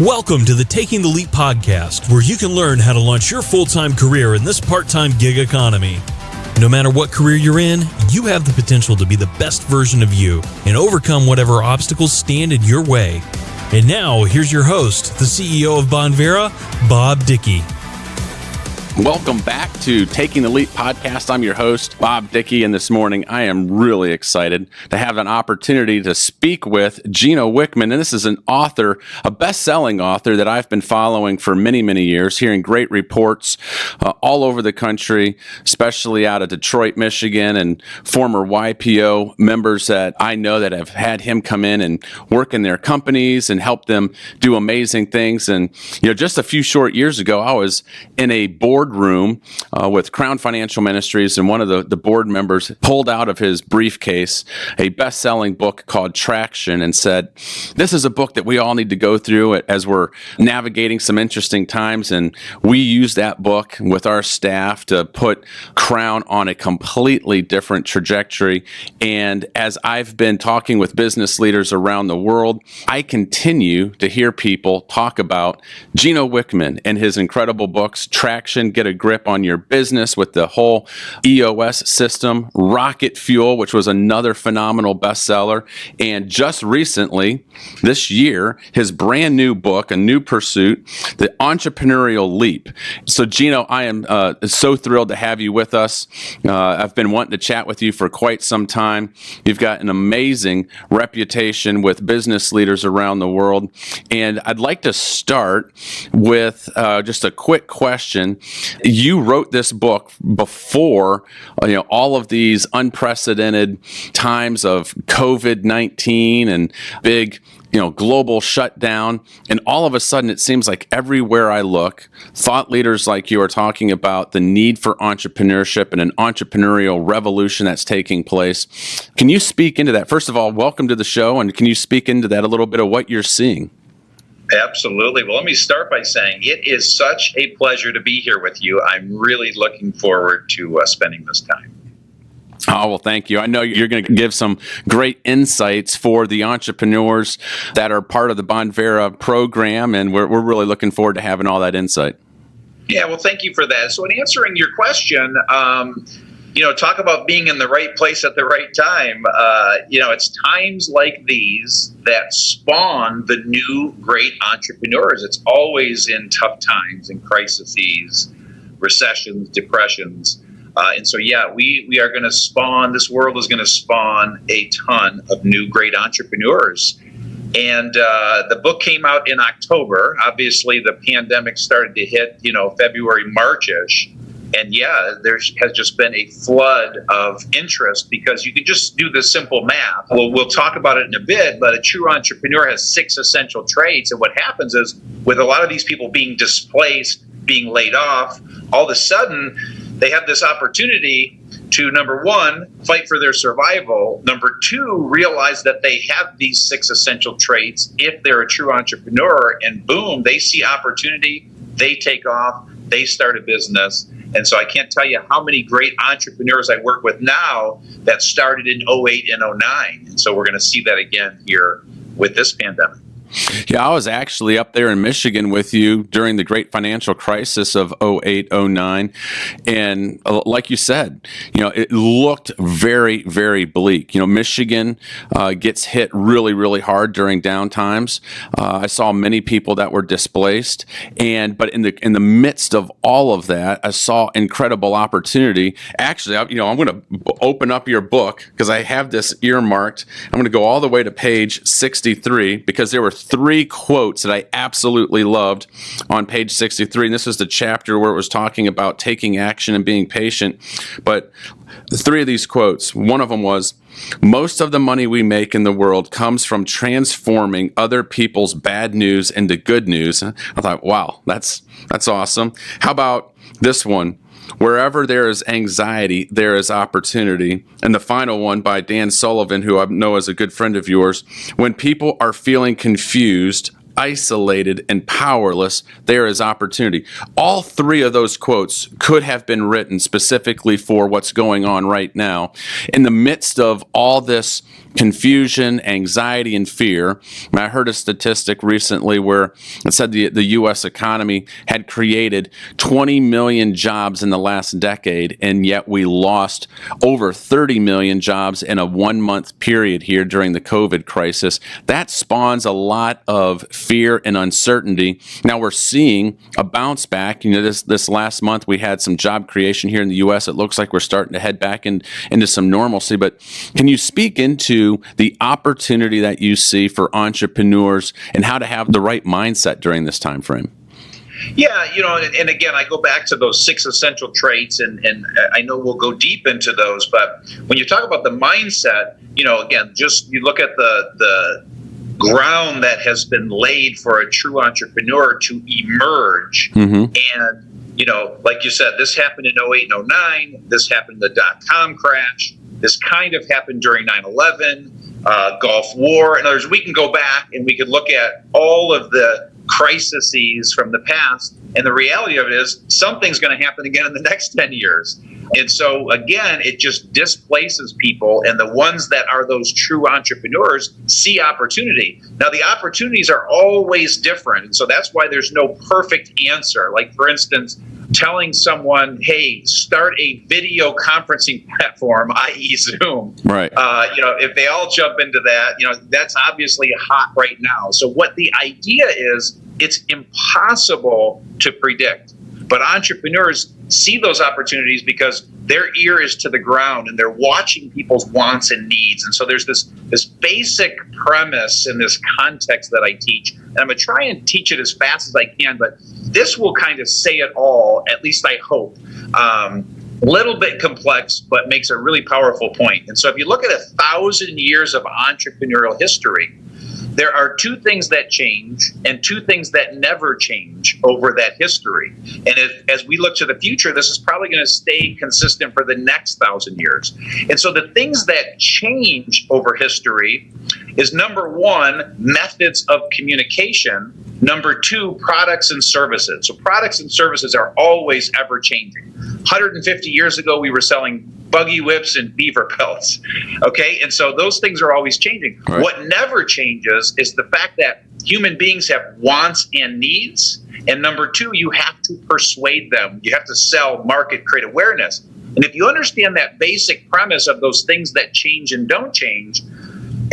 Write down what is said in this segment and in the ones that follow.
Welcome to the Taking the Leap podcast, where you can learn how to launch your full-time career in this part-time gig economy. No matter what career you're in, you have the potential to be the best version of you and overcome whatever obstacles stand in your way. And now, here's your host, the CEO of Bonvera, Bob Dickey. Welcome back to Taking the Leap podcast. I'm your host, Bob Dickey, and this morning I am really excited to have an opportunity to speak with Gino Wickman. And this is an author, a best-selling author that I've been following for many, many years, hearing great reports all over the country, especially out of Detroit, Michigan, and former YPO members that I know that have had him come in and work in their companies and help them do amazing things. And, just a few short years ago, I was in a boardroom with Crown Financial Ministries, and one of the board members pulled out of his briefcase a best-selling book called Traction and said, this is a book that we all need to go through as we're navigating some interesting times. And we use that book with our staff to put Crown on a completely different trajectory. And as I've been talking with business leaders around the world, I continue to hear people talk about Gino Wickman and his incredible books, Traction, Get a Grip on Your Business with the whole EOS system, Rocket Fuel, which was another phenomenal bestseller, and just recently, this year, his brand new book, a new pursuit, the Entrepreneurial Leap. So, Gino, I am so thrilled to have you with us. I've been wanting to chat with you for quite some time. You've got an amazing reputation with business leaders around the world, and I'd like to start with just a quick question. You wrote this book before, all of these unprecedented times of COVID-19 and big, global shutdown. And all of a sudden, it seems like everywhere I look, thought leaders like you are talking about the need for entrepreneurship and an entrepreneurial revolution that's taking place. Can you speak into that? First of all, welcome to the show. And can you speak into that a little bit of what you're seeing? Absolutely. Well, let me start by saying it is such a pleasure to be here with you. I'm really looking forward to spending this time. Oh, well, thank you. I know you're going to give some great insights for the entrepreneurs that are part of the Bonvera program, and we're really looking forward to having all that insight. Yeah, well, thank you for that. So in answering your question, talk about being in the right place at the right time. It's times like these that spawn the new great entrepreneurs. It's always in tough times and crises, recessions, depressions. We are going to spawn, this world is going to spawn a ton of new great entrepreneurs. And the book came out in October. Obviously, the pandemic started to hit, February, March-ish. And there has just been a flood of interest because you can just do the simple math. We'll talk about it in a bit, but a true entrepreneur has 6 essential traits. And what happens is with a lot of these people being displaced, being laid off, all of a sudden they have this opportunity to, number one, fight for their survival. Number two, realize that they have these 6 essential traits if they're a true entrepreneur. And boom, they see opportunity, they take off, they start a business. And so I can't tell you how many great entrepreneurs I work with now that started in 08 and 09. And so we're going to see that again here with this pandemic. Yeah, I was actually up there in Michigan with you during the great financial crisis of 08, 09. And like you said, it looked very, very bleak. Michigan gets hit really, really hard during down times. I saw many people that were displaced. But in the midst of all of that, I saw incredible opportunity. Actually, I'm going to open up your book because I have this earmarked. I'm going to go all the way to page 63 because there were 3 quotes that I absolutely loved on page 63. And this is the chapter where it was talking about taking action and being patient. But 3 of these quotes, one of them was, most of the money we make in the world comes from transforming other people's bad news into good news. I thought, wow, that's awesome. How about this one? Wherever there is anxiety, there is opportunity. And the final one by Dan Sullivan, who I know is a good friend of yours. When people are feeling confused, isolated and powerless, there is opportunity. All three of those quotes could have been written specifically for what's going on right now. In the midst of all this confusion, anxiety, and fear, I heard a statistic recently where it said the U.S. economy had created 20 million jobs in the last decade, and yet we lost over 30 million jobs in a 1-month period here during the COVID crisis. That spawns a lot of fear and uncertainty. Now we're seeing a bounce back. This last month we had some job creation here in the U.S. It looks like we're starting to head back into some normalcy. But can you speak into the opportunity that you see for entrepreneurs and how to have the right mindset during this time frame? Yeah, and again, I go back to those 6 essential traits, and I know we'll go deep into those, but when you talk about the mindset, again, just you look at the ground that has been laid for a true entrepreneur to emerge. And, like you said, this happened in 08 and 09, this happened in the dot-com crash, this kind of happened during 9/11, Gulf War. In other words, we can go back and we can look at all of the crises from the past, and the reality of it is something's going to happen again in the next 10 years. And so again, it just displaces people, and the ones that are those true entrepreneurs see opportunity. Now the opportunities are always different, and so that's why there's no perfect answer. Like, for instance, telling someone, hey, start a video conferencing platform, i.e. Zoom. Right. If they all jump into that, that's obviously hot right now. So what the idea is, it's impossible to predict. But entrepreneurs see those opportunities because their ear is to the ground and they're watching people's wants and needs. And so there's this basic premise in this context that I teach. And I'm going to try and teach it as fast as I can, but this will kind of say it all, at least I hope. Little bit complex, but makes a really powerful point. And so if you look at 1,000 years of entrepreneurial history, there are 2 things that change and 2 things that never change over that history. And as we look to the future, this is probably going to stay consistent for the next 1,000 years. And so the things that change over history is, number 1, methods of communication. Number 2, products and services. So products and services are always ever changing. 150 years ago, we were selling buggy whips and beaver pelts. Okay. And so those things are always changing. Right. What never changes is the fact that human beings have wants and needs. And number 2, you have to persuade them. You have to sell, market, create awareness. And if you understand that basic premise of those things that change and don't change,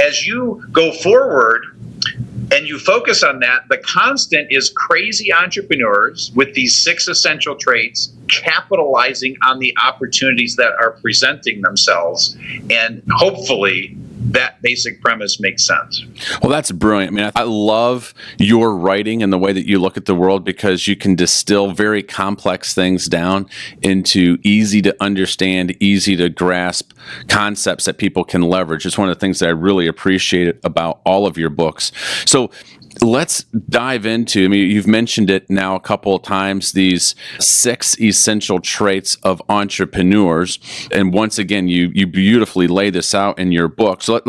as you go forward and you focus on that, the constant is crazy entrepreneurs with these 6 essential traits capitalizing on the opportunities that are presenting themselves. And hopefully that basic premise makes sense. Well, that's brilliant. I mean, I love your writing and the way that you look at the world, because you can distill very complex things down into easy to understand, easy to grasp concepts that people can leverage. It's one of the things that I really appreciate about all of your books. So let's dive into, you've mentioned it now a couple of times, these 6 essential traits of entrepreneurs. And once again, you beautifully lay this out in your book. So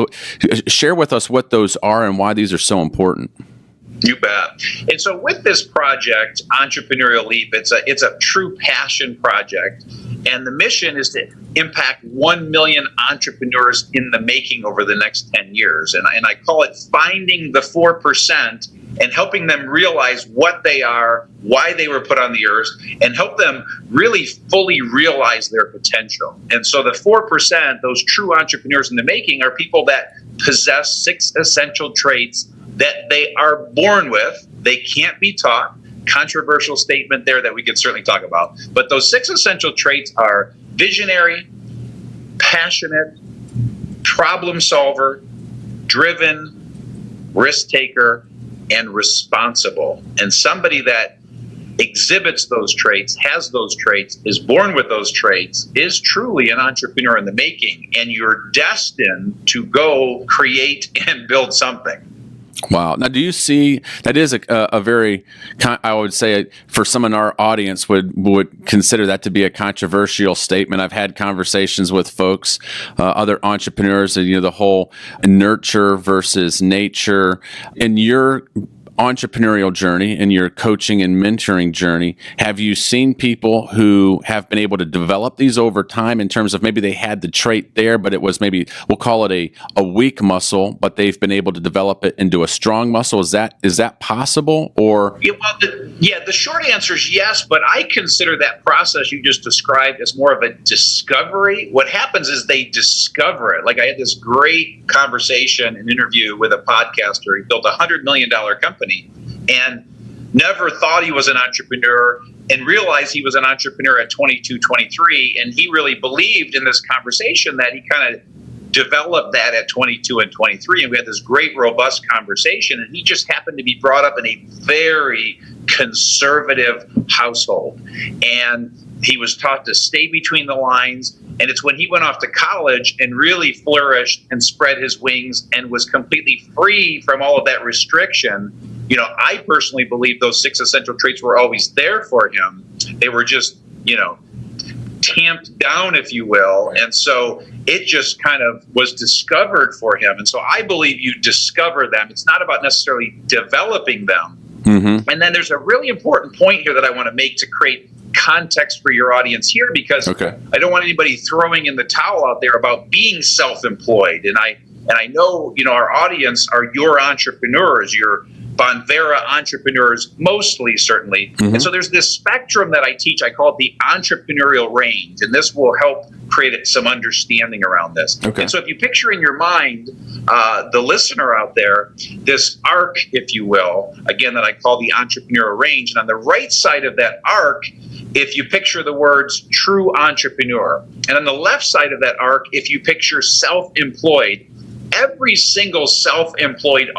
share with us what those are and why these are so important. You bet. And so with this project, Entrepreneurial Leap, it's a true passion project. And the mission is to impact 1 million entrepreneurs in the making over the next 10 years. And I call it finding the 4% and helping them realize what they are, why they were put on the earth, and help them really fully realize their potential. And so the 4%, those true entrepreneurs in the making, are people that possess 6 essential traits that they are born with. They can't be taught. Controversial statement there that we could certainly talk about. But those 6 essential traits are visionary, passionate, problem solver, driven, risk taker, and responsible. And somebody that exhibits those traits, has those traits, is born with those traits, is truly an entrepreneur in the making. And you're destined to go create and build something. Wow. Now, do you see that is a very, I would say, for some in our audience would consider that to be a controversial statement. I've had conversations with folks, other entrepreneurs, and the whole nurture versus nature. In your entrepreneurial journey and your coaching and mentoring journey, have you seen people who have been able to develop these over time in terms of maybe they had the trait there, but it was maybe, we'll call it a weak muscle, but they've been able to develop it into a strong muscle? Is that possible? Or the short answer is yes, but I consider that process you just described as more of a discovery. What happens is they discover it. Like, I had this great conversation, an interview with a podcaster. He built a $100 million company and never thought he was an entrepreneur, and realized he was an entrepreneur at 22, 23. And he really believed in this conversation that he kind of developed that at 22 and 23. And we had this great, robust conversation. And he just happened to be brought up in a very conservative household. And he was taught to stay between the lines. And it's when he went off to college and really flourished and spread his wings and was completely free from all of that restriction. I personally believe those 6 essential traits were always there for him. They were just, tamped down, if you will. And so it just kind of was discovered for him. And so I believe you discover them. It's not about necessarily developing them. Mm-hmm. And then there's a really important point here that I want to make to create context for your audience here, because I don't want anybody throwing in the towel out there about being self-employed. And I know, our audience are your entrepreneurs, your Bonvera entrepreneurs, mostly, certainly. Mm-hmm. And so there's this spectrum that I teach. I call it the entrepreneurial range, and this will help create some understanding around this. Okay. And so if you picture in your mind, the listener out there, this arc, if you will, again, that I call the entrepreneurial range. And on the right side of that arc, if you picture the words true entrepreneur, and on the left side of that arc, if you picture self-employed, every single self-employed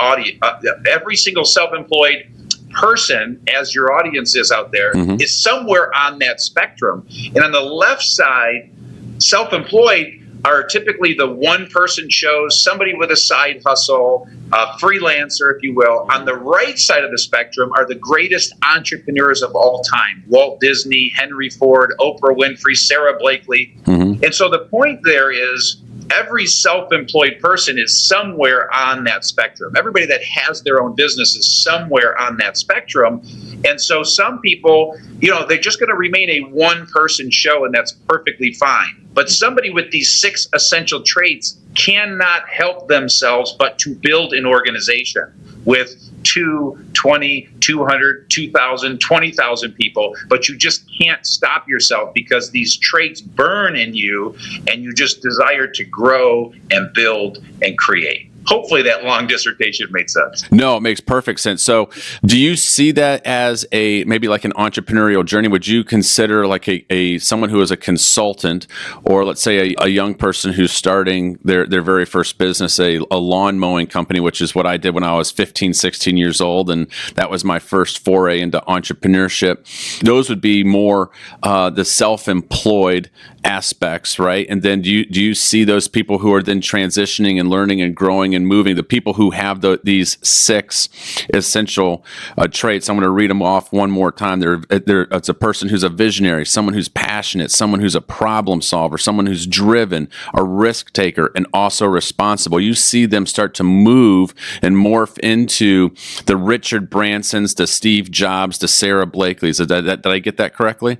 person, as your audience is out there, mm-hmm. is somewhere on that spectrum. And on the left side, self-employed are typically the one-person shows, somebody with a side hustle, a freelancer, if you will. On the right side of the spectrum are the greatest entrepreneurs of all time: Walt Disney, Henry Ford, Oprah Winfrey, Sarah Blakely. Mm-hmm. And so the point there is, every self-employed person is somewhere on that spectrum. Everybody that has their own business is somewhere on that spectrum. And so some people, they're just going to remain a one-person show, and that's perfectly fine. But somebody with these 6 essential traits cannot help themselves but to build an organization with 2, 20, 200, 2,000, 20,000 people, but you just can't stop yourself because these traits burn in you and you just desire to grow and build and create. Hopefully that long dissertation made sense. No, it makes perfect sense. So do you see that as maybe like an entrepreneurial journey? Would you consider like a someone who is a consultant, or let's say a young person who's starting their very first business, a lawn mowing company, which is what I did when I was 15, 16 years old, and that was my first foray into entrepreneurship. Those would be more the self-employed aspects, right? And then do you see those people who are then transitioning and learning and growing and moving, the people who have these 6 essential traits? I'm going to read them off one more time. It's a person who's a visionary, someone who's passionate, someone who's a problem solver, someone who's driven, a risk taker, and also responsible. You see them start to move and morph into the Richard Bransons, the Steve Jobs, the Sarah Blakelys. Did I get that correctly?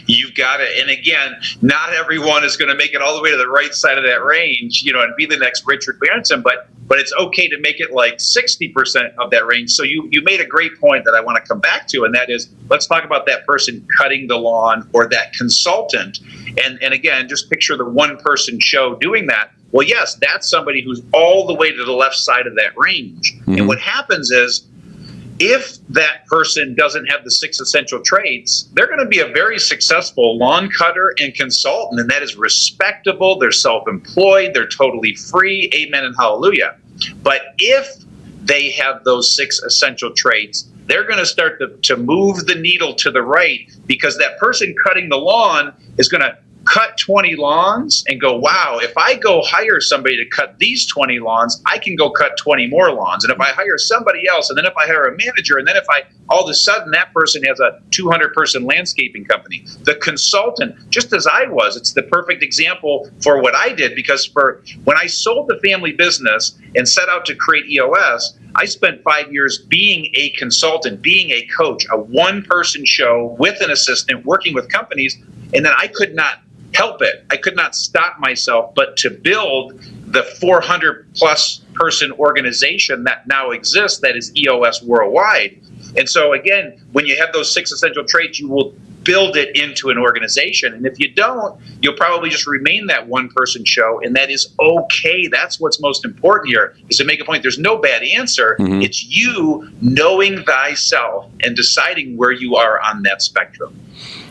You've got it. And again, not everyone is going to make it all the way to the right side of that range, and be the next Richard Branson, but it's okay to make it like 60% of that range. So you made a great point that I want to come back to, and that is, let's talk about that person cutting the lawn or that consultant. And again, just picture the one-person show doing that. Well, yes, that's somebody who's all the way to the left side of that range. Mm-hmm. And what happens is, if that person doesn't have the 6 essential traits, they're going to be a very successful lawn cutter and consultant, and that is respectable. They're self-employed. They're totally free. Amen and hallelujah. But if they have those 6 essential traits, they're going to start to move the needle to the right, because that person cutting the lawn is going to cut 20 lawns and go, wow, if I go hire somebody to cut these 20 lawns, I can go cut 20 more lawns. And if I hire somebody else, and then if I hire a manager, and then if all of a sudden that person has a 200-person landscaping company. The consultant, just as I was, it's the perfect example for what I did, because when I sold the family business and set out to create EOS, I spent 5 years being a consultant, being a coach, a one-person show with an assistant, working with companies, and then I could not help it. I could not stop myself but to build the 400 plus person organization that now exists, that is EOS Worldwide. And so again, when you have those 6 essential traits, you will build it into an organization. And if you don't, you'll probably just remain that one person show, and that is okay. That's what's most important here, is to make a point. There's no bad answer. Mm-hmm. It's you knowing thyself and deciding where you are on that spectrum.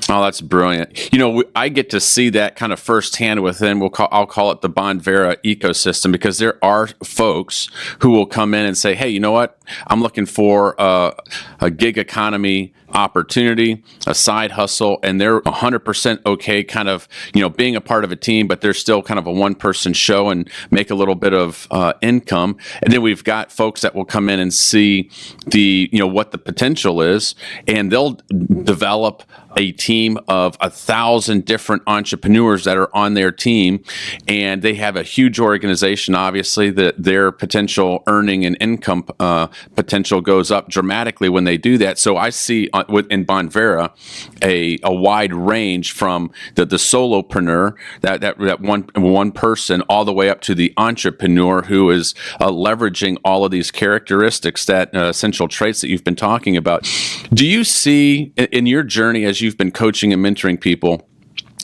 Oh, that's brilliant. You know, I get to see that kind of firsthand within, I'll call it the Bonvera ecosystem, because there are folks who will come in and say, hey, you know what? I'm looking for a gig economy opportunity, a side hustle, and they're 100% okay kind of, being a part of a team, but they're still kind of a one-person show and make a little bit of income. And then we've got folks that will come in and see what the potential is, and they'll develop a team of 1,000 different entrepreneurs that are on their team, and they have a huge organization. Obviously, that their potential earning and income potential goes up dramatically when they do that. So I see in Bonvera a wide range from the solopreneur, that one person, all the way up to the entrepreneur who is leveraging all of these characteristics, that essential traits that you've been talking about. Do you see in your journey as you've been coaching and mentoring people,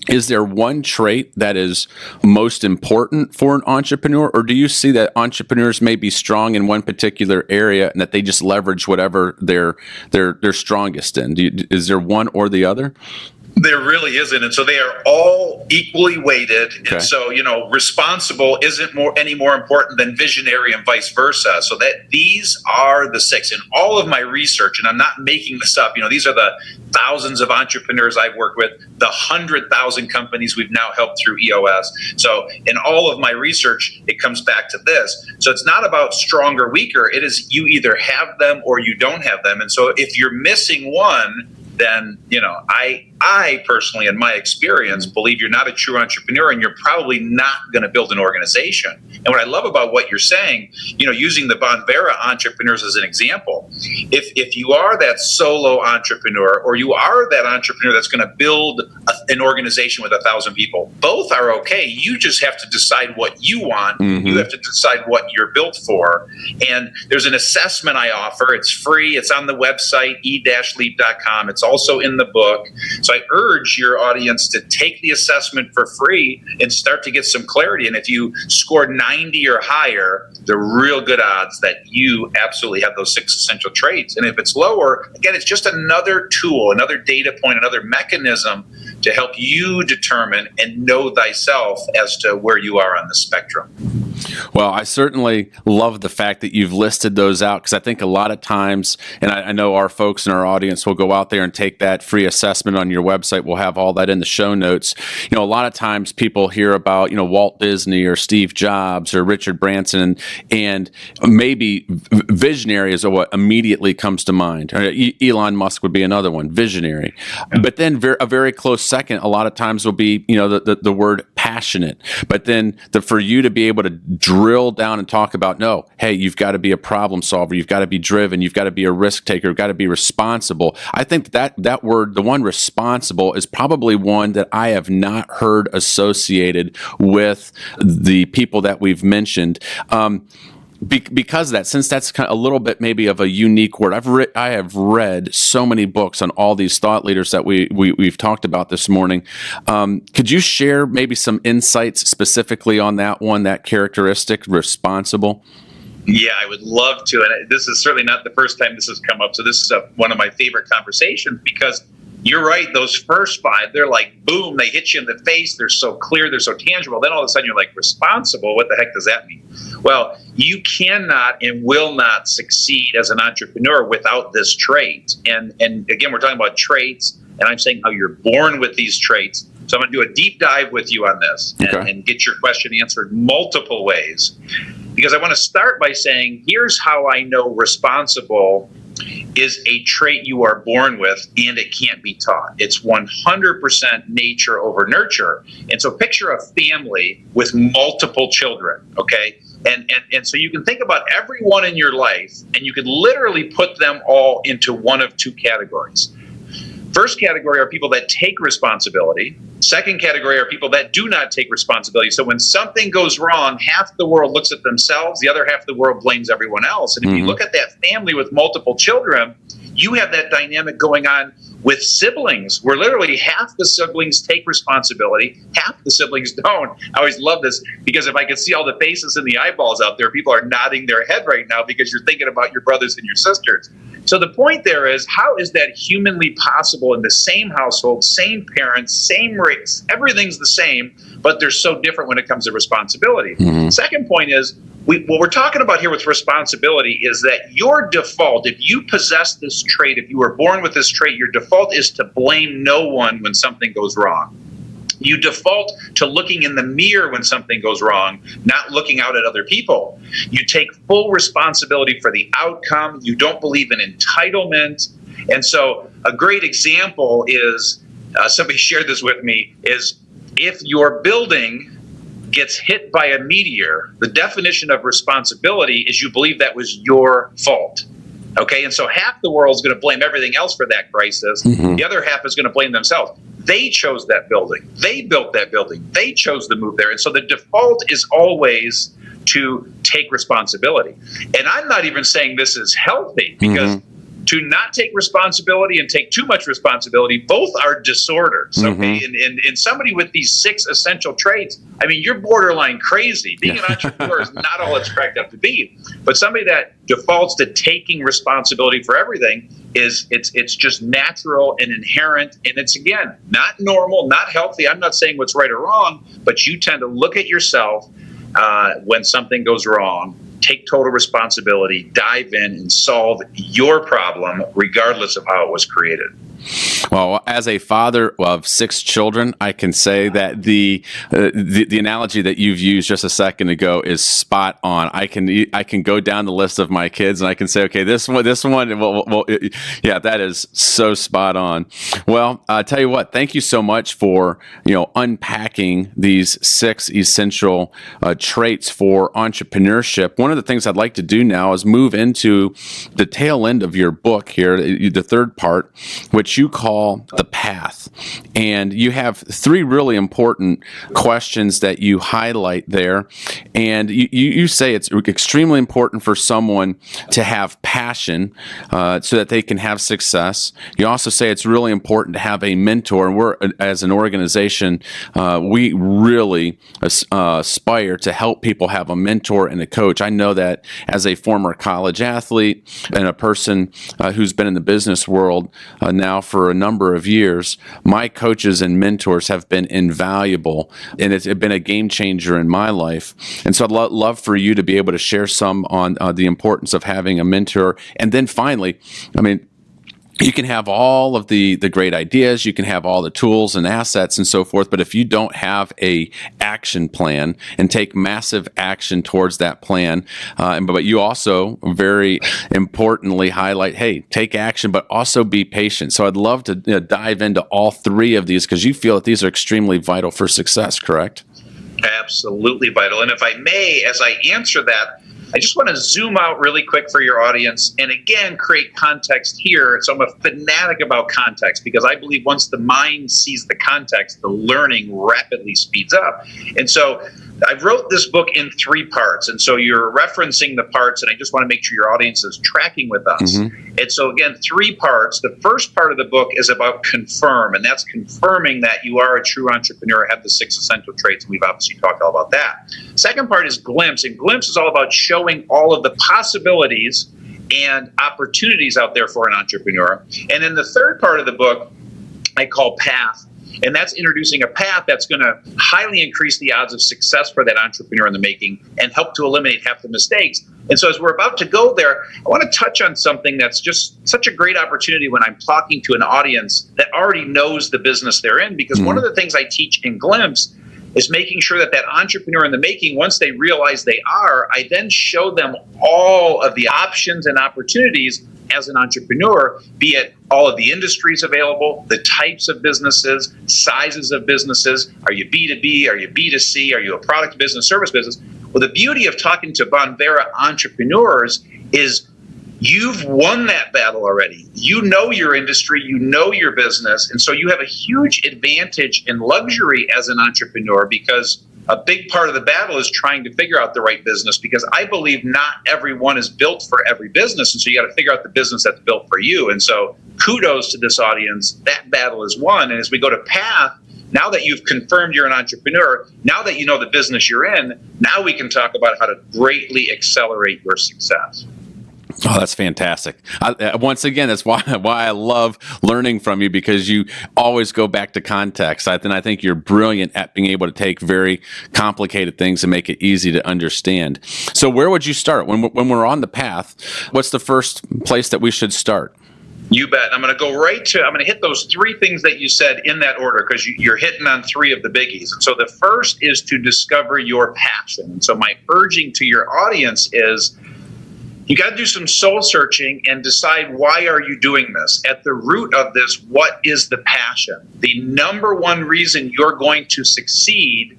is there one trait that is most important for an entrepreneur, or do you see that entrepreneurs may be strong in one particular area and that they just leverage whatever they're strongest in? Is there one or the other? There really isn't. And so they are all equally weighted. Okay. And so, responsible isn't any more important than visionary and vice versa. So that these are the 6 in all of my research. And I'm not making this up. These are the thousands of entrepreneurs I've worked with, the 100,000 companies we've now helped through EOS. So in all of my research, it comes back to this. So it's not about strong or weaker. It is you either have them or you don't have them. And so if you're missing one, then, I personally, in my experience, believe you're not a true entrepreneur, and you're probably not going to build an organization. And what I love about what you're saying, using the Bonvera entrepreneurs as an example, if you are that solo entrepreneur, or you are that entrepreneur that's going to build an organization with 1,000 people, both are okay. You just have to decide what you want. Mm-hmm. You have to decide what you're built for. And there's an assessment I offer. It's free. It's on the website, e-leap.com. It's also in the book. So I urge your audience to take the assessment for free and start to get some clarity. And if you score 90 or higher, there are real good odds that you absolutely have those 6 essential traits. And if it's lower, again, it's just another tool, another data point, another mechanism to help you determine and know thyself as to where you are on the spectrum. Well, I certainly love the fact that you've listed those out, because I think a lot of times, and I know our folks in our audience will go out there and take that free assessment on your website. We'll have all that in the show notes. A lot of times people hear about, Walt Disney or Steve Jobs or Richard Branson, and maybe visionary is what immediately comes to mind. Elon Musk would be another one, visionary. But then a very close second, a lot of times will be, the word passionate. But then for you to be able to drill down and talk about, no, hey, you've got to be a problem solver, you've got to be driven, you've got to be a risk taker, you've got to be responsible. I think that word, the one responsible, is probably one that I have not heard associated with the people that we've mentioned. Because of that, since that's kind of a little bit maybe of a unique word, I have read so many books on all these thought leaders that we've talked about this morning. Could you share maybe some insights specifically on that one, that characteristic, responsible? Yeah, I would love to. And this is certainly not the first time this has come up. So this is one of my favorite conversations, because you're right. Those first 5, they're like, boom, they hit you in the face. They're so clear. They're so tangible. Then all of a sudden you're like, responsible. What the heck does that mean? Well, you cannot and will not succeed as an entrepreneur without this trait. And again, we're talking about traits, and I'm saying how you're born with these traits. So I'm going to do a deep dive with you on this, and get your question answered multiple ways. Because I want to start by saying, here's how I know responsible is a trait you are born with, and it can't be taught. It's 100% nature over nurture. And so picture a family with multiple children, okay? And so you can think about everyone in your life, and you could literally put them all into one of two categories. First category are people that take responsibility. Second category are people that do not take responsibility. So when something goes wrong, half the world looks at themselves, the other half of the world blames everyone else. And if you look at that family with multiple children, you have that dynamic going on with siblings, where literally half the siblings take responsibility, half the siblings don't. I always love this, because if I could see all the faces and the eyeballs out there, people are nodding their head right now because you're thinking about your brothers and your sisters. So the point there is, how is that humanly possible in the same household, same parents, same race, everything's the same, but they're so different when it comes to responsibility. Second point is, what we're talking about here with responsibility is that your default, if you possess this trait, if you were born with this trait, your default is to blame no one when something goes wrong. You default to looking in the mirror when something goes wrong, not looking out at other people. You take full responsibility for the outcome. You don't believe in entitlement. And so a great example is, somebody shared this with me, is if your building gets hit by a meteor, the definition of responsibility is you believe that was your fault. Okay, and so half the world is going to blame everything else for that crisis. The other half is going to blame themselves. They chose that building. They built that building. They chose to move there. And so the default is always to take responsibility. And I'm not even saying this is healthy, because to not take responsibility and take too much responsibility, both are disorders. Okay, and somebody with these 6 essential traits, I mean, you're borderline crazy. Being an entrepreneur is not all it's cracked up to be. But somebody that defaults to taking responsibility for everything it's just natural and inherent, and it's, again, not normal, not healthy. I'm not saying what's right or wrong, but you tend to look at yourself when something goes wrong, take total responsibility, dive in and solve your problem regardless of how it was created. Well, as a father of 6 children, I can say that the analogy that you've used just a second ago is spot on. I can go down the list of my kids and I can say, okay, this one, yeah, that is so spot on. Well, I tell you what, thank you so much for unpacking these 6 essential traits for entrepreneurship. One of the things I'd like to do now is move into the tail end of your book here, the third part, which you call the path. And you have 3 really important questions that you highlight there. And you say it's extremely important for someone to have passion so that they can have success. You also say it's really important to have a mentor. And we're, as an organization, we really aspire to help people have a mentor and a coach. I know that as a former college athlete and a person who's been in the business world now for a number of years, my coaches and mentors have been invaluable, and it's been a game changer in my life. And so I'd love for you to be able to share some on the importance of having a mentor. And then finally, I mean, you can have all of the great ideas, you can have all the tools and assets and so forth, but if you don't have a action plan and take massive action towards that plan, but you also very importantly highlight, hey, take action, but also be patient. So I'd love to dive into all 3 of these, because you feel that these are extremely vital for success, correct? Absolutely vital. And if I may, as I answer that, I just want to zoom out really quick for your audience and, again, create context here. So I'm a fanatic about context, because I believe once the mind sees the context, the learning rapidly speeds up. And so I wrote this book in 3 parts. And so you're referencing the parts, and I just want to make sure your audience is tracking with us. And so, again, 3 parts. The first part of the book is about confirm, and that's confirming that you are a true entrepreneur, have the 6 essential traits, and we've obviously talked all about that. Second part is glimpse, and glimpse is all about showing all of the possibilities and opportunities out there for an entrepreneur. And then the third part of the book I call path. And that's introducing a path that's going to highly increase the odds of success for that entrepreneur in the making and help to eliminate half the mistakes. And so as we're about to go there, I want to touch on something that's just such a great opportunity when I'm talking to an audience that already knows the business they're in, because one of the things I teach in Glimpse is making sure that entrepreneur in the making, once they realize they are, I then show them all of the options and opportunities as an entrepreneur, be it all of the industries available, the types of businesses, sizes of businesses. Are you B2B? Are you B2C? Are you a product business, service business? Well, the beauty of talking to Bonvera entrepreneurs is you've won that battle already. You know your industry, you know your business, and so you have a huge advantage in luxury as an entrepreneur, because a big part of the battle is trying to figure out the right business, because I believe not everyone is built for every business, and so you got to figure out the business that's built for you. And so kudos to this audience. That battle is won. And as we go to path, now that you've confirmed you're an entrepreneur, now that you know the business you're in, now we can talk about how to greatly accelerate your success. Oh, that's fantastic. Once again, that's why I love learning from you, because you always go back to context. I think you're brilliant at being able to take very complicated things and make it easy to understand. So where would you start? When we're on the path, what's the first place that we should start? You bet. I'm going to hit those three things that you said in that order, because you're hitting on three of the biggies. And so the first is to discover your passion. And so my urging to your audience is, you got to do some soul searching and decide, why are you doing this? At the root of this, what is the passion? The number one reason you're going to succeed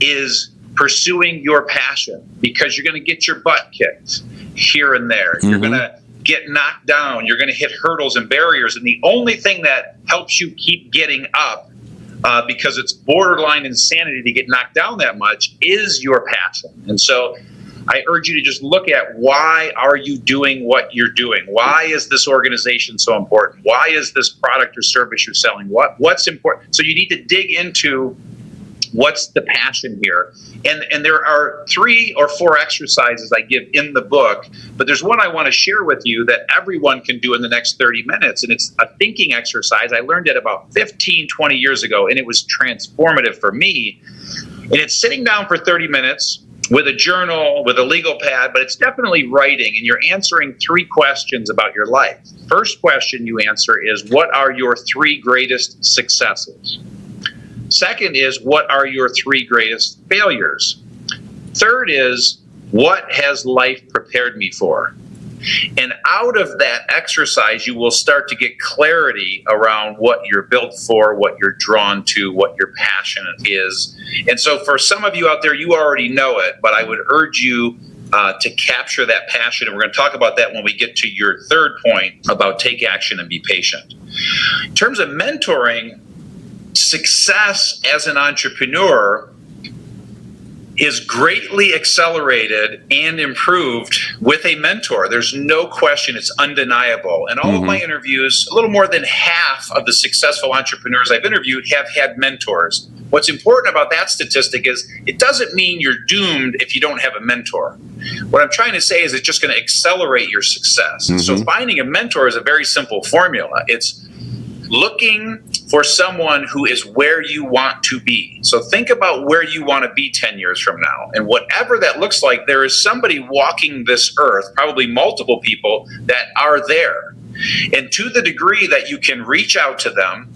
is pursuing your passion, because you're going to get your butt kicked here and there. Mm-hmm. You're going to get knocked down. You're going to hit hurdles and barriers. And the only thing that helps you keep getting up, because it's borderline insanity to get knocked down that much, is your passion. And so I urge you to just look at, why are you doing what you're doing? Why is this organization so important? Why is this product or service you're selling? What's important? So you need to dig into what's the passion here. And there are 3 or 4 exercises I give in the book, but there's one I want to share with you that everyone can do in the next 30 minutes. And it's a thinking exercise. I learned it about 15, 20 years ago, and it was transformative for me. And it's sitting down for 30 minutes with a journal, with a legal pad, but it's definitely writing, and you're answering 3 questions about your life. First question you answer is, what are your 3 greatest successes? Second is, what are your 3 greatest failures? Third is, what has life prepared me for? And out of that exercise, you will start to get clarity around what you're built for, what you're drawn to, what your passion is. And so for some of you out there, you already know it, but I would urge you to capture that passion. And we're going to talk about that when we get to your third point about take action and be patient. In terms of mentoring, success as an entrepreneur is greatly accelerated and improved with a mentor. There's no question. It's undeniable. And all of my interviews, a little more than half of the successful entrepreneurs I've interviewed have had mentors. What's important about that statistic is it doesn't mean you're doomed if you don't have a mentor. What I'm trying to say is it's just going to accelerate your success. So finding a mentor is a very simple formula. It's looking for someone who is where you want to be. So think about where you want to be 10 years from now. And whatever that looks like, there is somebody walking this earth, probably multiple people, that are there. And to the degree that you can reach out to them,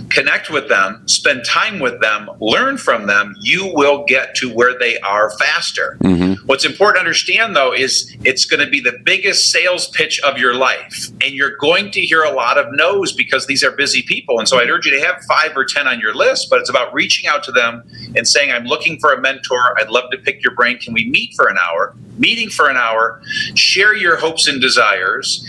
connect with them, spend time with them, learn from them, you will get to where they are faster. What's important to understand, though, is it's going to be the biggest sales pitch of your life. And you're going to hear a lot of no's because these are busy people. And so I'd urge you to have 5 or 10 on your list, but it's about reaching out to them and saying, I'm looking for a mentor. I'd love to pick your brain. Can we meet for an hour? Meeting for an hour, share your hopes and desires,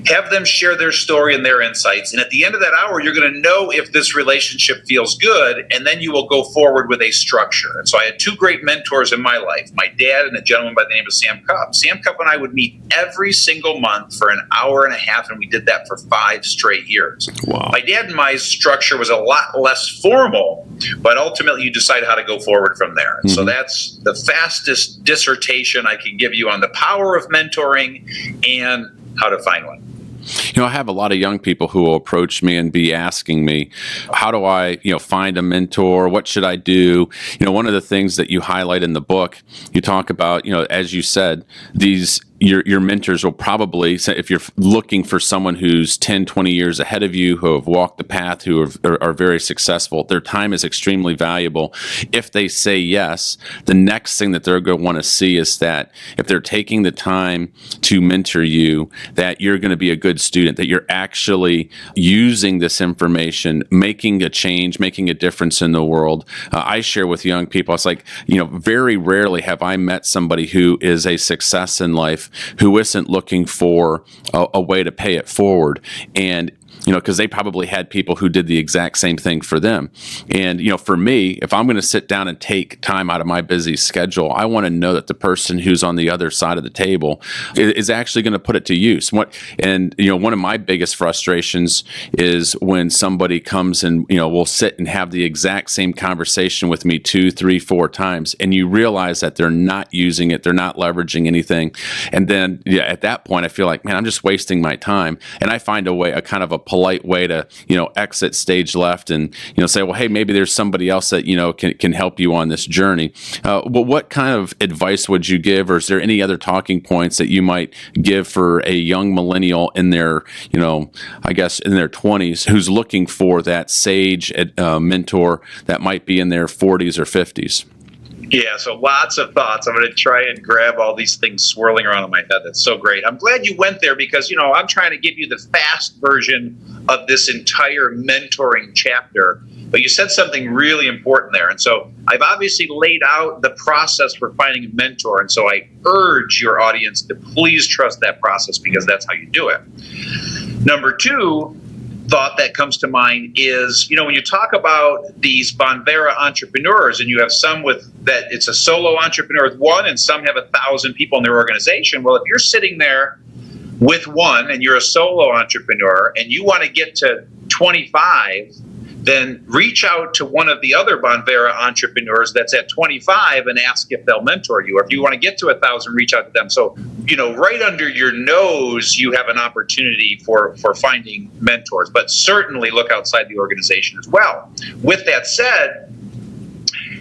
have them share their story and their insights. And at the end of that hour, you're going to know if this relationship feels good, and then you will go forward with a structure. And so I had 2 great mentors in my life, my dad and a gentleman by the name of Sam Cupp. Sam Cupp and I would meet every single month for an hour and a half, and we did that for 5 straight years. Wow. My dad and my structure was a lot less formal, but ultimately you decide how to go forward from there. So that's the fastest dissertation I can give you on the power of mentoring and how to find one. You know, I have a lot of young people who will approach me and be asking me, how do I, find a mentor? What should I do? One of the things that you highlight in the book, you talk about, as you said, these your mentors will probably, if you're looking for someone who's 10, 20 years ahead of you, who have walked the path, who are very successful, their time is extremely valuable. If they say yes, the next thing that they're going to want to see is that if they're taking the time to mentor you, that you're going to be a good student, that you're actually using this information, making a change, making a difference in the world. I share with young people, it's like, very rarely have I met somebody who is a success in life who isn't looking for a way to pay it forward. And because they probably had people who did the exact same thing for them. And, for me, if I'm going to sit down and take time out of my busy schedule, I want to know that the person who's on the other side of the table is actually going to put it to use. One of my biggest frustrations is when somebody comes and, will sit and have the exact same conversation with me 2, 3, 4 times, and you realize that they're not using it, they're not leveraging anything. And then, at that point, I feel like, man, I'm just wasting my time. And I find a kind of a polite way to, exit stage left and, say, well, hey, maybe there's somebody else that, can help you on this journey. But what kind of advice would you give, or is there any other talking points that you might give for a young millennial in their, I guess in their 20s who's looking for that sage mentor that might be in their 40s or 50s? Yeah, so lots of thoughts. I'm going to try and grab all these things swirling around in my head. That's so great. I'm glad you went there because, I'm trying to give you the fast version of this entire mentoring chapter. But you said something really important there. And so I've obviously laid out the process for finding a mentor. And so I urge your audience to please trust that process because that's how you do it. Number 2, thought that comes to mind is, when you talk about these Bonvera entrepreneurs and you have some with that it's a solo entrepreneur with one and some have 1,000 people in their organization. Well, if you're sitting there with one and you're a solo entrepreneur and you want to get to 25, then reach out to one of the other Bonvera entrepreneurs that's at 25 and ask if they'll mentor you. Or if you want to get to 1,000, reach out to them. So, right under your nose, you have an opportunity for finding mentors, but certainly look outside the organization as well. With that said,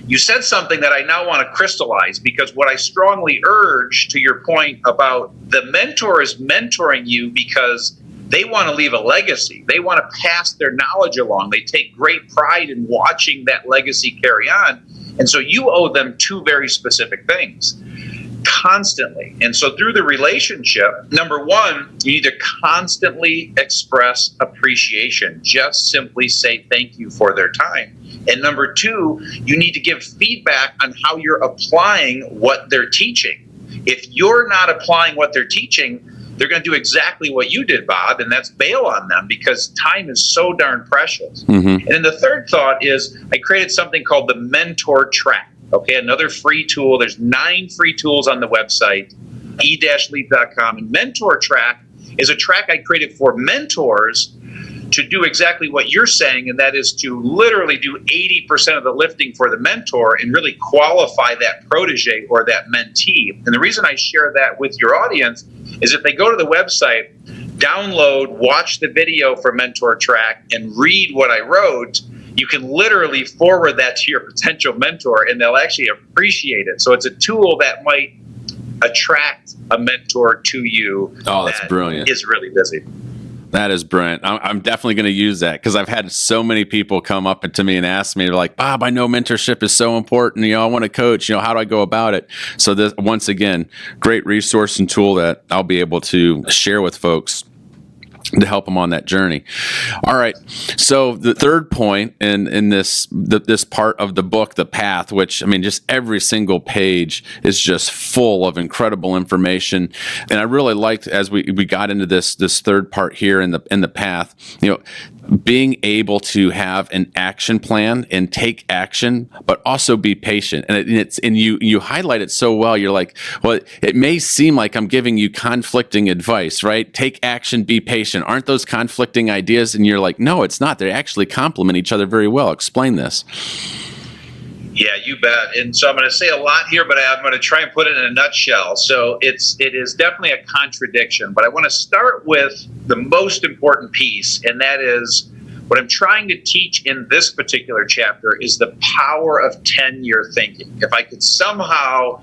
you said something that I now want to crystallize because what I strongly urge, to your point about the mentor is mentoring you because they want to leave a legacy. They want to pass their knowledge along. They take great pride in watching that legacy carry on. And so you owe them 2 very specific things constantly. And so through the relationship, number 1, you need to constantly express appreciation. Just simply say thank you for their time. And number 2, you need to give feedback on how you're applying what they're teaching. If you're not applying what they're teaching, they're going to do exactly what you did, Bob, and that's bail on them because time is so darn precious. Mm-hmm. And then the third thought is I created something called the Mentor Track. Okay, another free tool. There's 9 free tools on the website, e-leap.com. And Mentor Track is a track I created for mentors to do exactly what you're saying, and that is to literally do 80% of the lifting for the mentor and really qualify that protege or that mentee. And the reason I share that with your audience is if they go to the website, download, watch the video for Mentor Track, and read what I wrote, you can literally forward that to your potential mentor, and they'll actually appreciate it. So it's a tool that might attract a mentor to you. Oh, that's brilliant. Is really busy. That is brilliant. I'm definitely going to use that because I've had so many people come up to me and ask me, they're like, Bob, I know mentorship is so important. I want to coach. How do I go about it? So this, once again, great resource and tool that I'll be able to share with folks to help them on that journey. All right. So the third point in this part of the book, The Path, which, just every single page is just full of incredible information. And I really liked as we got into this third part here in the Path, being able to have an action plan and take action, but also be patient. And you highlight it so well. You're like, well, it may seem like I'm giving you conflicting advice, right? Take action, be patient. Aren't those conflicting ideas? And you're like, no, it's not. They actually complement each other very well. Explain this. Yeah, you bet. And so I'm going to say a lot here, but I'm going to try and put it in a nutshell. So it is definitely a contradiction, but I want to start with the most important piece, and that is what I'm trying to teach in this particular chapter is the power of 10-year thinking. If I could somehow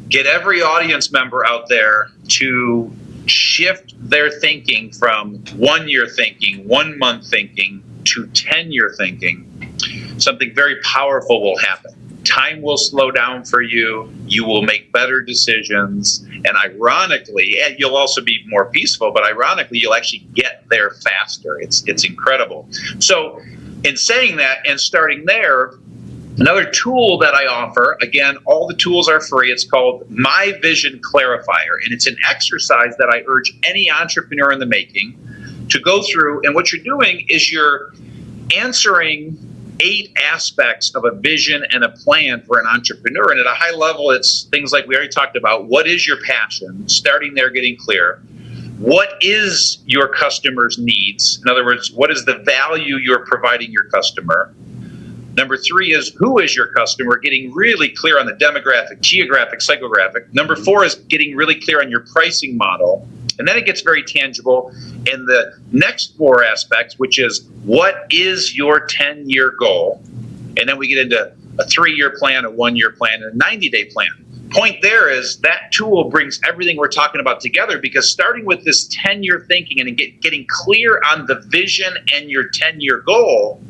get every audience member out there to shift their thinking from 1 year thinking, 1 month thinking to 10-year thinking. Something very powerful will happen. Time will slow down for you. You will make better decisions. And ironically, and you'll also be more peaceful, but ironically, you'll actually get there faster. It's incredible. So in saying that and starting there, another tool that I offer, again, all the tools are free. It's called My Vision Clarifier. And it's an exercise that I urge any entrepreneur in the making to go through. And what you're doing is you're answering 8 aspects of a vision and a plan for an entrepreneur. And at a high level, it's things like we already talked about. What is your passion? Starting there, getting clear. What is your customer's needs? In other words, what is the value you're providing your customer? Number 3 is who is your customer? Getting really clear on the demographic, geographic, psychographic. Number 4 is getting really clear on your pricing model. And then it gets very tangible in the next 4 aspects, which is what is your 10-year goal? And then we get into a 3-year plan, a 1-year plan, and a 90-day plan. Point there is that tool brings everything we're talking about together, because starting with this 10-year thinking and getting clear on the vision and your 10-year goal,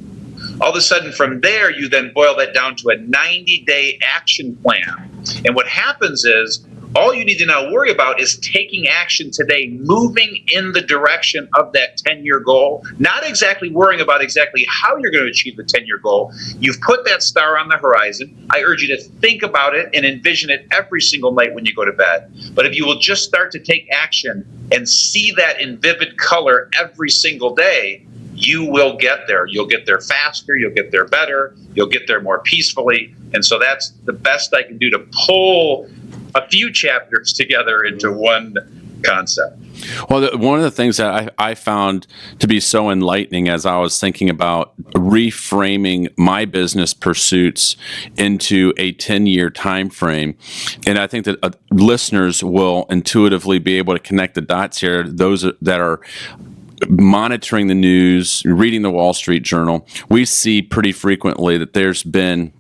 all of a sudden from there, you then boil that down to a 90-day action plan. And what happens is all you need to now worry about is taking action today, moving in the direction of that 10-year goal, not exactly worrying about exactly how you're going to achieve the 10-year goal. You've put that star on the horizon. I urge you to think about it and envision it every single night when you go to bed. But if you will just start to take action and see that in vivid color every single day, you will get there. You'll get there faster. You'll get there better. You'll get there more peacefully. And so that's the best I can do to pull a few chapters together into one concept. Well, one of the things that I found to be so enlightening as I was thinking about reframing my business pursuits into a 10-year time frame, and I think that listeners will intuitively be able to connect the dots here, those that are monitoring the news, reading the Wall Street Journal, we see pretty frequently that there's been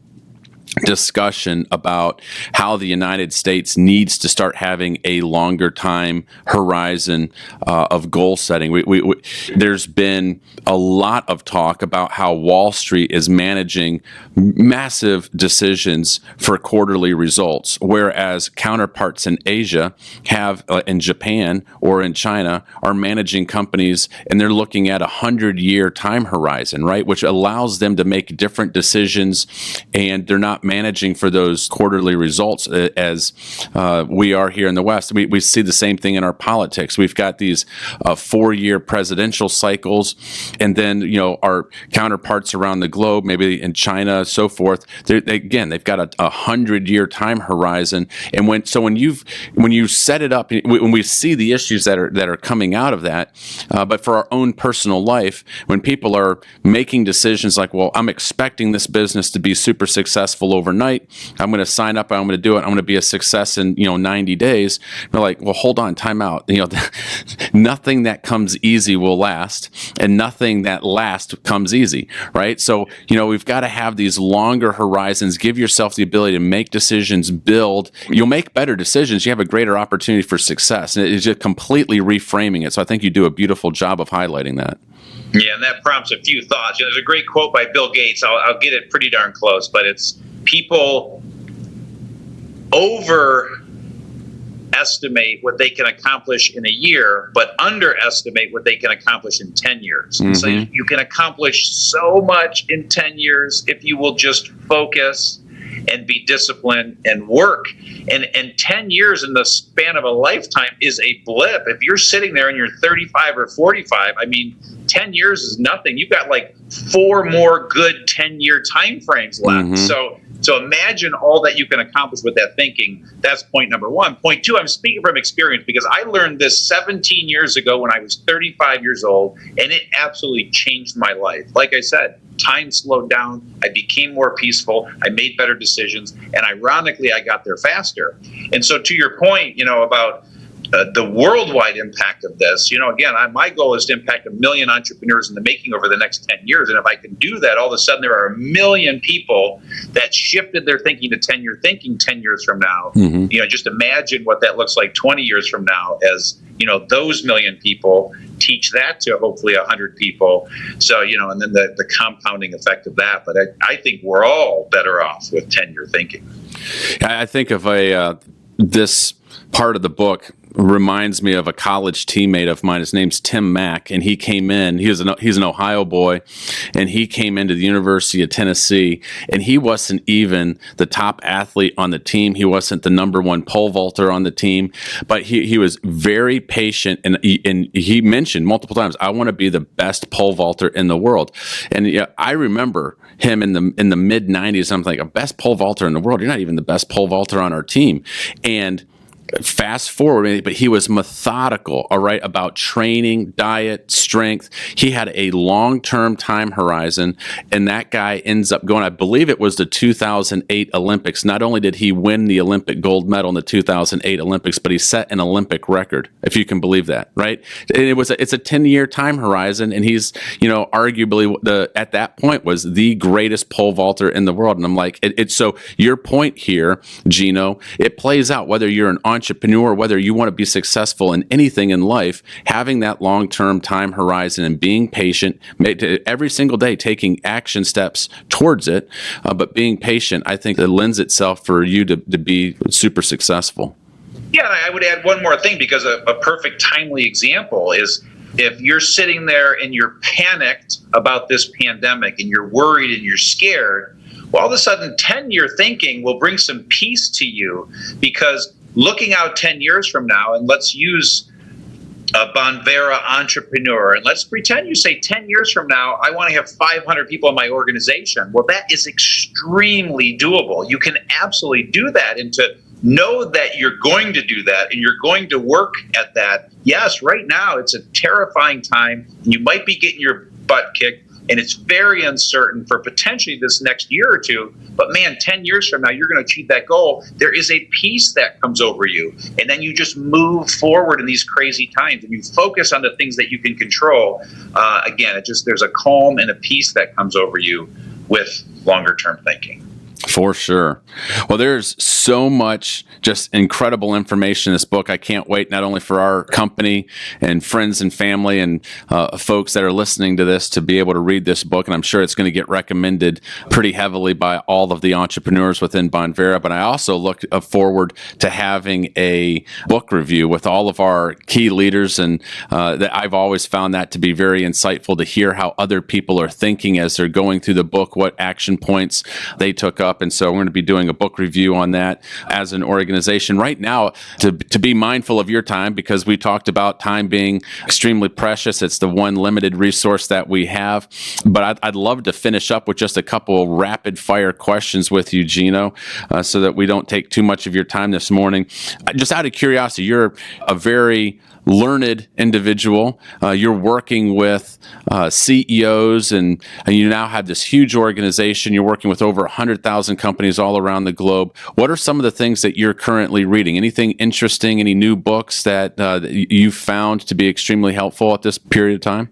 discussion about how the United States needs to start having a longer time horizon of goal setting. There's been a lot of talk about how Wall Street is managing massive decisions for quarterly results, whereas counterparts in Asia have, in Japan or in China, are managing companies and they're looking at 100-year time horizon, right? Which allows them to make different decisions, and they're not managing for those quarterly results as we are here in the West. We see the same thing in our politics. We've got these 4-year presidential cycles, and then our counterparts around the globe, maybe in China, so forth. They've got a 100-year time horizon. And when you set it up, when we see the issues that are coming out of that, but for our own personal life, when people are making decisions like, well, I'm expecting this business to be super successful overnight. I'm going to sign up. I'm going to do it. I'm going to be a success in 90 days. They're like, well, hold on, time out. Nothing that comes easy will last, and nothing that lasts comes easy, right? So we've got to have these longer horizons. Give yourself the ability to make decisions, build. You'll make better decisions. You have a greater opportunity for success, and it's just completely reframing it. So I think you do a beautiful job of highlighting that. Yeah, and that prompts a few thoughts. There's a great quote by Bill Gates. I'll get it pretty darn close, but it's people overestimate what they can accomplish in a year, but underestimate what they can accomplish in 10 years. Mm-hmm. So you can accomplish so much in 10 years if you will just focus and be disciplined and work. And 10 years in the span of a lifetime is a blip. If you're sitting there and you're 35 or 45, 10 years is nothing. You've got like 4 more good 10-year time frames left. Mm-hmm. So imagine all that you can accomplish with that thinking. That's point number 1. Point 2, I'm speaking from experience because I learned this 17 years ago when I was 35 years old, and it absolutely changed my life. Like I said, time slowed down. I became more peaceful. I made better decisions. And ironically, I got there faster. And so to your point, about the worldwide impact of this, again, my goal is to impact 1 million entrepreneurs in the making over the next 10 years. And if I can do that, all of a sudden there are 1 million people that shifted their thinking to 10-year thinking 10 years from now. Just imagine what that looks like 20 years from now as, those 1 million people teach that to hopefully 100 people. So, and then the compounding effect of that. But I think we're all better off with 10-year thinking. I think of this part of the book reminds me of a college teammate of mine. His name's Tim Mack, and he came in. He's an Ohio boy, and he came into the University of Tennessee, and he wasn't even the top athlete on the team. He wasn't the number one pole vaulter on the team, but he was very patient, and he mentioned multiple times, "I want to be the best pole vaulter in the world." And I remember him in the mid 90s. I'm like, a best pole vaulter in the world? You're not even the best pole vaulter on our team. And fast forward, but he was methodical, all right, about training, diet, strength. He had a long-term time horizon, and that guy ends up going, I believe it was the 2008 Olympics. Not only did he win the Olympic gold medal in the 2008 Olympics, but he set an Olympic record, if you can believe that, right? And it's a 10-year time horizon, and he's, arguably at that point was the greatest pole vaulter in the world. And I'm like, so your point here, Gino, it plays out whether you're an entrepreneur, whether you want to be successful in anything in life, having that long-term time horizon and being patient, every single day taking action steps towards it, but being patient, I think that lends itself for you to be super successful. Yeah, I would add one more thing, because a perfect timely example is if you're sitting there and you're panicked about this pandemic and you're worried and you're scared, well, all of a sudden 10-year thinking will bring some peace to you, because looking out 10 years from now, and let's use a Bonvera entrepreneur, and let's pretend you say 10 years from now, I want to have 500 people in my organization. Well, that is extremely doable. You can absolutely do that, and to know that you're going to do that and you're going to work at that. Yes, right now it's a terrifying time, and you might be getting your butt kicked, and it's very uncertain for potentially this next year or two. But man, 10 years from now, you're going to achieve that goal. There is a peace that comes over you. And then you just move forward in these crazy times, and you focus on the things that you can control. Again, there's a calm and a peace that comes over you with longer term thinking. For sure. Well, there's so much just incredible information in this book. I can't wait, not only for our company and friends and family and folks that are listening to this, to be able to read this book. And I'm sure it's going to get recommended pretty heavily by all of the entrepreneurs within Bonvera. But I also look forward to having a book review with all of our key leaders. And that I've always found that to be very insightful, to hear how other people are thinking as they're going through the book, what action points they took up. And so we're going to be doing a book review on that as an organization right now, to be mindful of your time, because we talked about time being extremely precious. It's the one limited resource that we have. But I'd love to finish up with just a couple rapid fire questions with you, Gino, so that we don't take too much of your time this morning. Just out of curiosity, you're a very learned individual. You're working with CEOs, and you now have this huge organization. You're working with over 100,000 companies all around the globe. What are some of the things that you're currently reading? Anything interesting? Any new books that you've found to be extremely helpful at this period of time?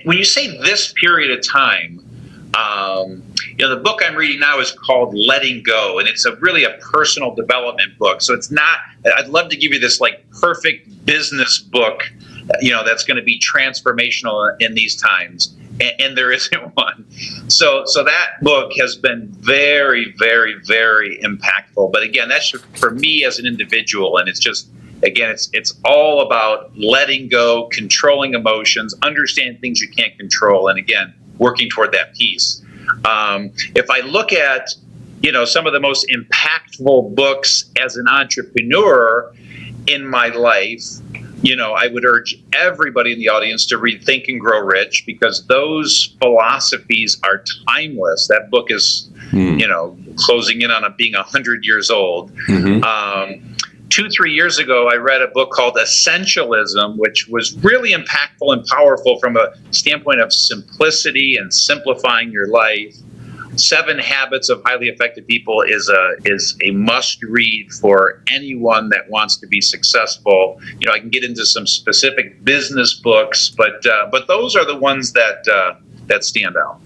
When you say this period of time, the book I'm reading now is called Letting Go, and it's really a personal development book. So it's not, I'd love to give you this like perfect business book, that's going to be transformational in these times. And there isn't one. So that book has been very, very, very impactful. But again, that's for me as an individual. And it's just, again, it's all about letting go, controlling emotions, understanding things you can't control. And again, working toward that peace. If I look at, some of the most impactful books as an entrepreneur in my life, I would urge everybody in the audience to read Think and Grow Rich, because those philosophies are timeless. That book is, closing in on being 100 years old. Mm-hmm. 2-3 years ago, I read a book called Essentialism, which was really impactful and powerful from a standpoint of simplicity and simplifying your life. Seven Habits of Highly Effective People is a must read for anyone that wants to be successful. I can get into some specific business books, but those are the ones that stand out.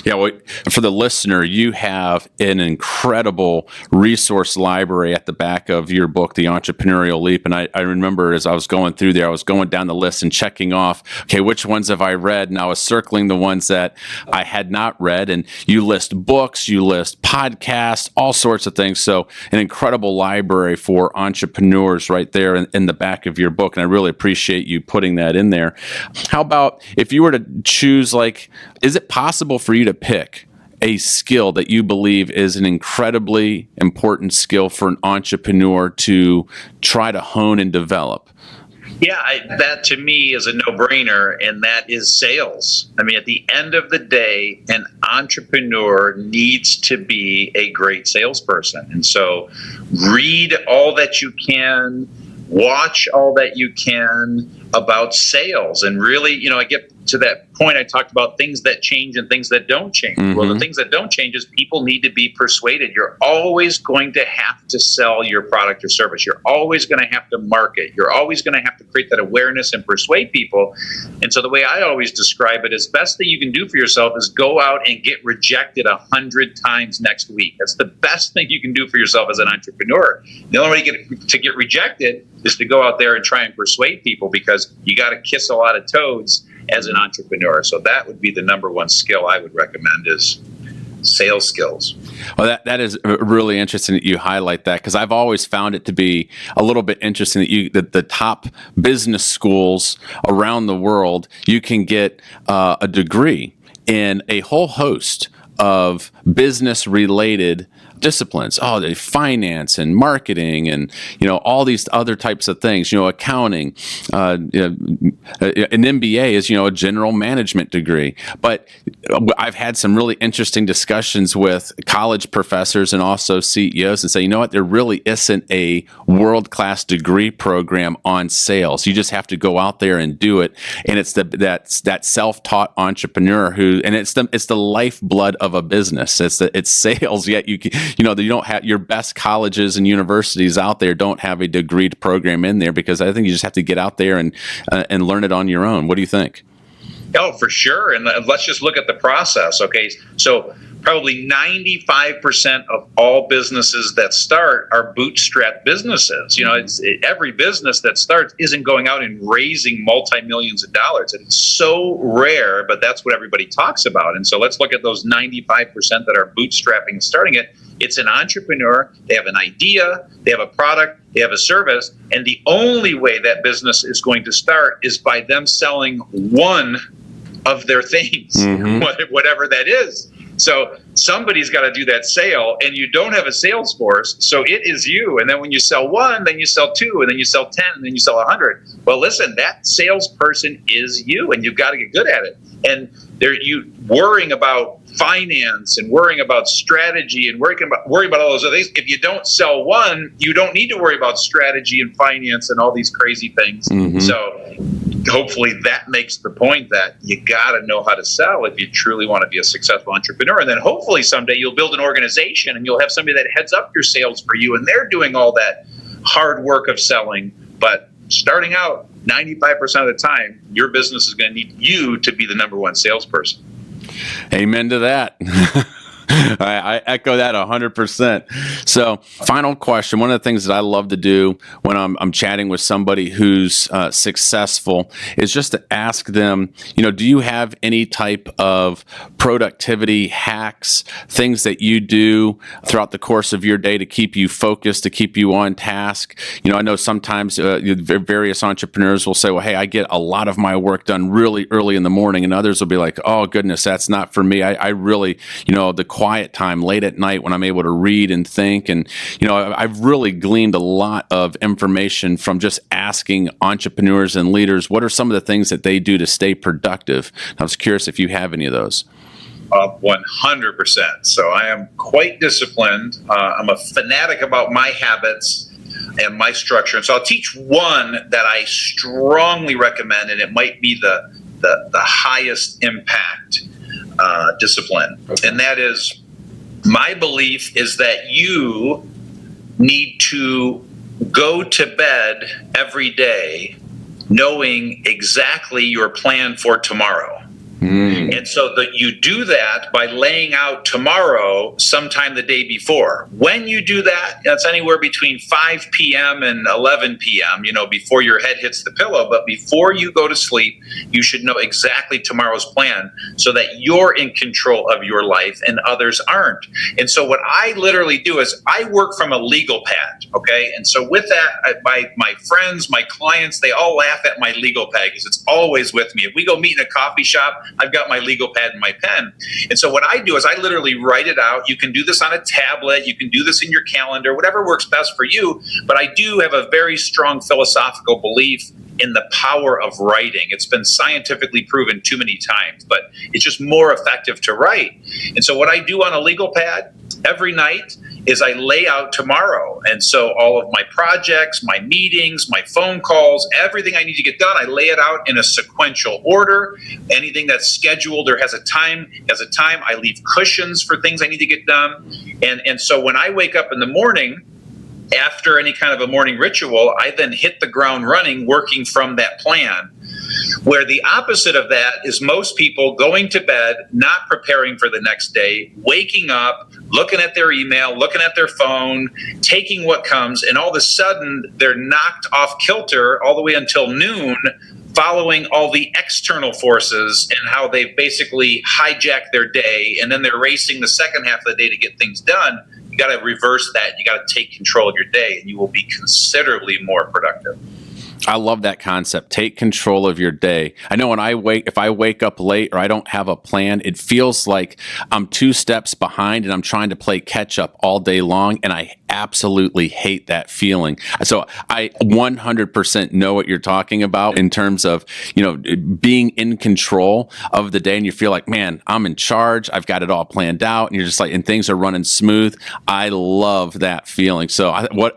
Yeah, well, for the listener, you have an incredible resource library at the back of your book, The Entrepreneurial Leap. And I remember as I was going through there, I was going down the list and checking off, okay, which ones have I read? And I was circling the ones that I had not read. And you list books, you list podcasts, all sorts of things. So an incredible library for entrepreneurs right there in the back of your book. And I really appreciate you putting that in there. How about if you were to choose, is it possible for you to pick a skill that you believe is an incredibly important skill for an entrepreneur to try to hone and develop? Yeah, that to me is a no-brainer, and that is sales. I mean, at the end of the day, an entrepreneur needs to be a great salesperson. And so read all that you can, watch all that you can about sales. And really, I get to that point I talked about things that change and things that don't change. Mm-hmm. Well, the things that don't change is people need to be persuaded. You're always going to have to sell your product or service. You're always going to have to market. You're always going to have to create that awareness and persuade people. And so the way I always describe it is best thing you can do for yourself is go out and get rejected 100 times next week. That's the best thing you can do for yourself as an entrepreneur. The only way to get rejected is to go out there and try and persuade people, because you got to kiss a lot of toads as an entrepreneur. So that would be the number one skill I would recommend is sales skills. Well, that is really interesting that you highlight that, because I've always found it to be a little bit interesting that the top business schools around the world, you can get a degree in a whole host of business related disciplines, the finance and marketing and, all these other types of things, accounting, an MBA is, a general management degree. But I've had some really interesting discussions with college professors and also CEOs and say, there really isn't a world-class degree program on sales. You just have to go out there and do it. And it's that self-taught entrepreneur it's the lifeblood of a business. It's sales, yet you don't have your best colleges and universities out there don't have a degreed program in there, because I think you just have to get out there and learn it on your own. What do you think? Oh, for sure. And let's just look at the process. Okay. So probably 95% of all businesses that start are bootstrap businesses. Every business that starts isn't going out and raising multi-millions of dollars. And it's so rare, but that's what everybody talks about. And so let's look at those 95% that are bootstrapping and starting it. It's an entrepreneur. They have an idea, they have a product, they have a service, and the only way that business is going to start is by them selling one of their things, whatever that is. So somebody's got to do that sale, and you don't have a sales force, so it is you. And then when you sell one, then you sell two, and then you sell 10, and then you sell 100. Well, listen, that salesperson is you, and you've got to get good at it. And you worrying about finance and worrying about strategy and worrying about all those other things. If you don't sell one, you don't need to worry about strategy and finance and all these crazy things. Mm-hmm. So hopefully that makes the point that you got to know how to sell if you truly want to be a successful entrepreneur. And then hopefully someday you'll build an organization and you'll have somebody that heads up your sales for you, and they're doing all that hard work of selling. But starting out, 95% of the time, your business is going to need you to be the number one salesperson. Amen to that. I echo that 100%. So, final question. One of the things that I love to do when I'm chatting with somebody who's successful is just to ask them, do you have any type of productivity hacks, things that you do throughout the course of your day to keep you focused, to keep you on task? I know sometimes various entrepreneurs will say, well, hey, I get a lot of my work done really early in the morning, and others will be like, oh, goodness, that's not for me. I really, the quiet time late at night when I'm able to read and think. And, I've really gleaned a lot of information from just asking entrepreneurs and leaders, what are some of the things that they do to stay productive? I was curious if you have any of those. 100%. So I am quite disciplined. I'm a fanatic about my habits and my structure. And so I'll teach one that I strongly recommend, and it might be the highest impact discipline. Okay. And that is My belief is that you need to go to bed every day knowing exactly your plan for tomorrow. And so that you do that by laying out tomorrow sometime the day before. When you do that, that's anywhere between 5 p.m. and 11 p.m., before your head hits the pillow. But before you go to sleep, you should know exactly tomorrow's plan so that you're in control of your life and others aren't. And so what I literally do is I work from a legal pad, okay? And so with that, my friends, my clients, they all laugh at my legal pad because it's always with me. If we go meet in a coffee shop, I've got my legal pad and my pen. And so what I do is I literally write it out. You can do this on a tablet. You can do this in your calendar, whatever works best for you. But I do have a very strong philosophical belief in the power of writing. It's been scientifically proven too many times, but it's just more effective to write. And so what I do on a legal pad every night is I lay out tomorrow. And so all of my projects, my meetings, my phone calls, everything I need to get done, I lay it out in a sequential order. Anything that's scheduled or has a time, I leave cushions for things I need to get done. And so when I wake up in the morning, after any kind of a morning ritual, I then hit the ground running, working from that plan. Where the opposite of that is most people going to bed, not preparing for the next day, waking up, looking at their email, looking at their phone, taking what comes, and all of a sudden they're knocked off kilter all the way until noon, following all the external forces and how they've basically hijacked their day, and then they're racing the second half of the day to get things done. You got to reverse that. You got to take control of your day, and you will be considerably more productive. I love that concept. Take control of your day. I know if I wake up late or I don't have a plan, it feels like I'm 2 steps behind and I'm trying to play catch up all day long. And I absolutely hate that feeling. So I 100% know what you're talking about in terms of, being in control of the day, and you feel like, man, I'm in charge. I've got it all planned out, and you're just like, and things are running smooth. I love that feeling. So what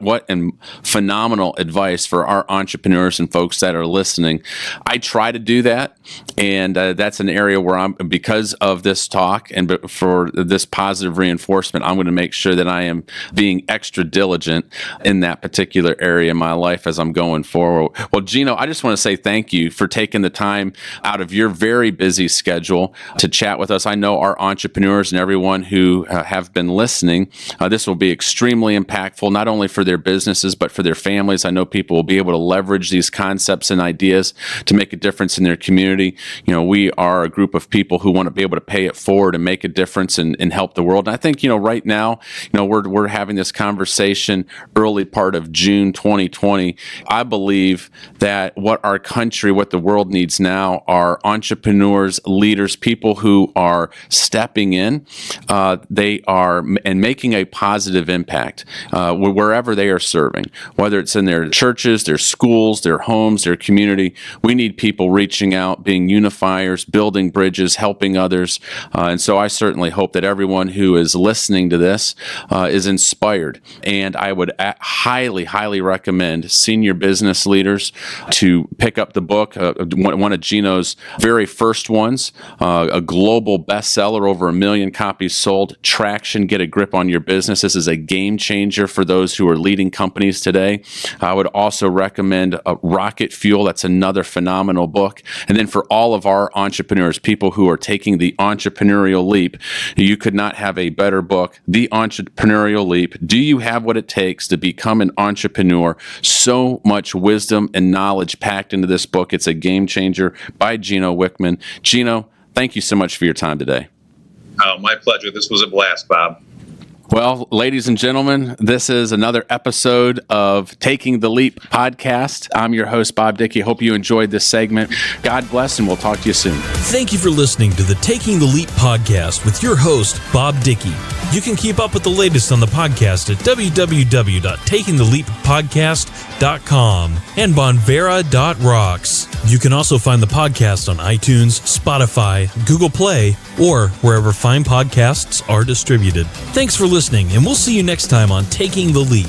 phenomenal advice for our entrepreneurs and folks that are listening. I try to do that, and that's an area where because of this talk and for this positive reinforcement, I'm going to make sure that I am being extra diligent in that particular area of my life as I'm going forward. Well, Gino, I just want to say thank you for taking the time out of your very busy schedule to chat with us. I know our entrepreneurs and everyone who have been listening, this will be extremely impactful, not only for their businesses, but for their families. I know people will be able to leverage these concepts and ideas to make a difference in their community. We are a group of people who want to be able to pay it forward and make a difference and help the world. And I think, right now, we're having this conversation early part of June 2020. I believe that what the world needs now are entrepreneurs, leaders, people who are stepping in, and making a positive impact wherever they are serving, whether it's in their churches, their schools, their homes, their community. We need people reaching out, being unifiers, building bridges, helping others. And so I certainly hope that everyone who is listening to this is inspired. And I would highly, highly recommend senior business leaders to pick up the book, one of Gino's very first ones, a global bestseller, over 1 million copies sold. Traction, Get a Grip on Your Business. This is a game changer for those who are leading companies today. I would also recommend Rocket Fuel. That's another phenomenal book. And then for all of our entrepreneurs, people who are taking the entrepreneurial leap, you could not have a better book, The Entrepreneurial Leap. Do you have what it takes to become an entrepreneur? So much wisdom and knowledge packed into this book. It's a game changer by Gino Wickman. Gino, thank you so much for your time today. Oh, my pleasure. This was a blast, Bob. Well, ladies and gentlemen, this is another episode of Taking the Leap podcast. I'm your host, Bob Dickey. Hope you enjoyed this segment. God bless, and we'll talk to you soon. Thank you for listening to the Taking the Leap podcast with your host, Bob Dickey. You can keep up with the latest on the podcast at www.takingtheleappodcast.com and bonvera.rocks. You can also find the podcast on iTunes, Spotify, Google Play, or wherever fine podcasts are distributed. Thanks for listening, and we'll see you next time on Taking the Leap.